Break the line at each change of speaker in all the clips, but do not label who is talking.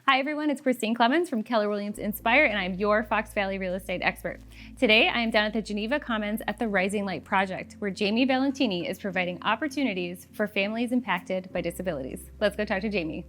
Hi everyone, it's Kristine Clemens from Keller Williams Inspire, and I'm your Fox Valley real estate expert. Today, I am down at the Geneva Commons at the Rising Light Project, where Jaimie Valentini is providing opportunities for families impacted by disabilities. Let's go talk to Jaimie.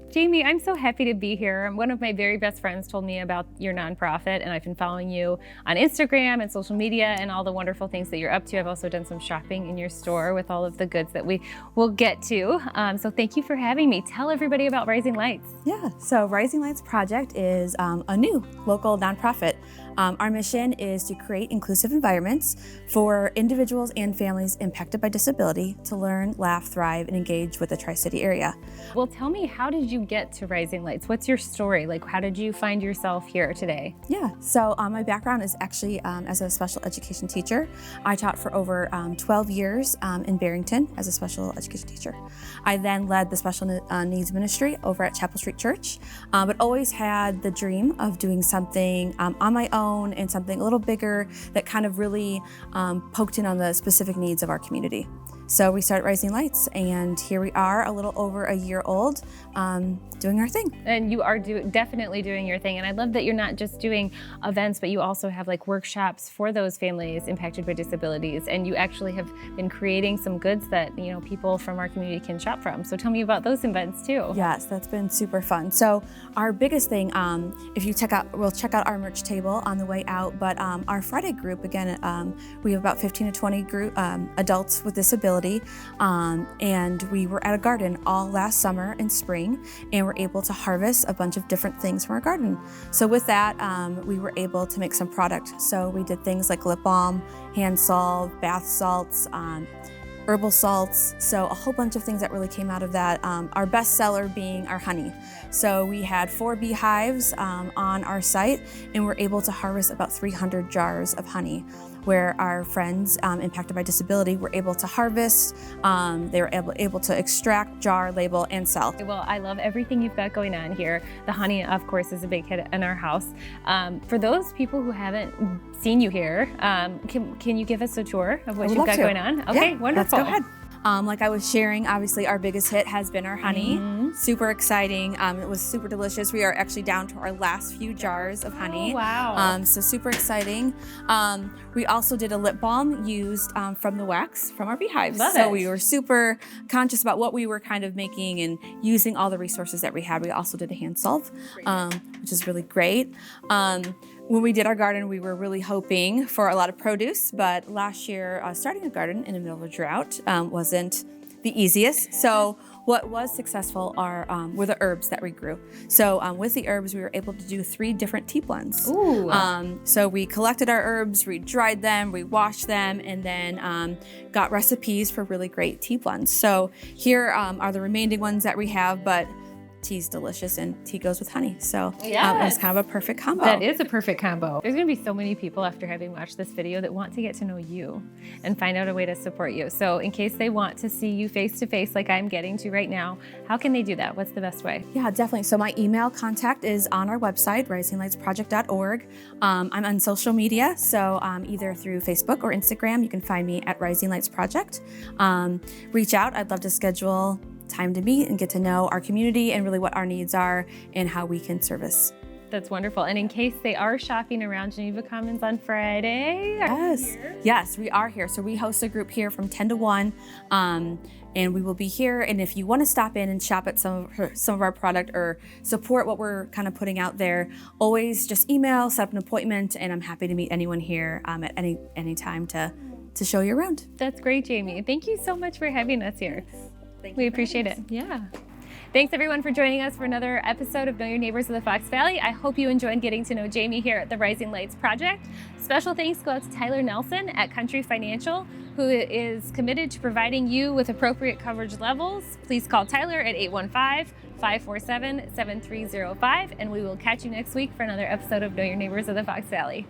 Jaimie, I'm so happy to be here. One of my very best friends told me about your nonprofit, and I've been following you on Instagram and social media and all the wonderful things that you're up to. I've also done some shopping in your store with all of the goods that we will get to. So thank you for having me. Tell everybody about Rising Lights.
Yeah, so Rising Lights Project is a new local nonprofit. Our mission is to create inclusive environments for individuals and families impacted by disability to learn, laugh, thrive, and engage with the Tri-City area.
Well, tell me, how did you get to Rising Lights? What's your story? Like, how did you find yourself here today?
Yeah, so my background is actually as a special education teacher. I taught for over 12 years in Barrington as a special education teacher. I then led the special needs ministry over at Chapel Street Church, but always had the dream of doing something on my own and something a little bigger that kind of really poked in on the specific needs of our community. So we started Rising Lights, and here we are, a little over a year old, doing our thing.
And you are definitely doing your thing. And I love that you're not just doing events, but you also have like workshops for those families impacted by disabilities. And you actually have been creating some goods that, you know, people from our community can shop from. So tell me about those events too.
Yes, that's been super fun. So our biggest thing, if you we'll check out our merch table on the way out, but our Friday group, again, we have about 15 to 20 adults with disability. And we were at a garden all last summer and spring, and were able to harvest a bunch of different things from our garden. So with that, we were able to make some product. So we did things like lip balm, hand salve, bath salts, herbal salts, so a whole bunch of things that really came out of that. Our best seller being our honey. So we had 4 beehives on our site, and we're able to harvest about 300 jars of honey, where our friends impacted by disability were able to harvest, they were able to extract, jar, label, and sell.
Well, I love everything you've got going on here. The honey, of course, is a big hit in our house. For those people who haven't seen you here, can you give us a tour of what you've got going on? Okay,
yeah,
wonderful.
Let's go ahead. Like I was sharing, obviously our biggest hit has been our honey. Mm-hmm. Super exciting. It was super delicious. We are actually down to our last few jars of honey.
Oh, wow.
So super exciting. We also did a lip balm used from the wax from our beehives.
Love
so
it.
We were super conscious about what we were kind of making and using all the resources that we had. We also did a hand salve, which is really great. When we did our garden, we were really hoping for a lot of produce, but last year, starting a garden in the middle of a drought wasn't the easiest. So what was successful were the herbs that we grew. So with the herbs, we were able to do 3 different tea blends.
Ooh.
So we collected our herbs, we dried them, we washed them, and then got recipes for really great tea blends. So here are the remaining ones that we have, but tea's delicious and tea goes with honey. So it's kind of a perfect combo.
That is a perfect combo. There's going to be so many people after having watched this video that want to get to know you and find out a way to support you. So in case they want to see you face to face like I'm getting to right now, how can they do that? What's the best way?
Yeah, definitely. So my email contact is on our website, risinglightsproject.org. I'm on social media, so either through Facebook or Instagram, you can find me at Rising Lights Project. Reach out. I'd love to schedule time to meet and get to know our community and really what our needs are and how we can service.
That's wonderful. And in case they are shopping around Geneva Commons on Friday,
yes, we are here. So we host a group here from 10 to 1, and we will be here. And if you want to stop in and shop at some of our product or support what we're kind of putting out there, always just email, set up an appointment, and I'm happy to meet anyone here at any time to show you around.
That's great, Jaimie. Thank you so much for having us here. We appreciate it. Yeah. Thanks everyone for joining us for another episode of Know Your Neighbors of the Fox Valley. I hope you enjoyed getting to know Jaimie here at the Rising Lights Project. Special thanks go out to Tyler Nelson at Country Financial, who is committed to providing you with appropriate coverage levels. Please call Tyler at 815-547-7305, and we will catch you next week for another episode of Know Your Neighbors of the Fox Valley.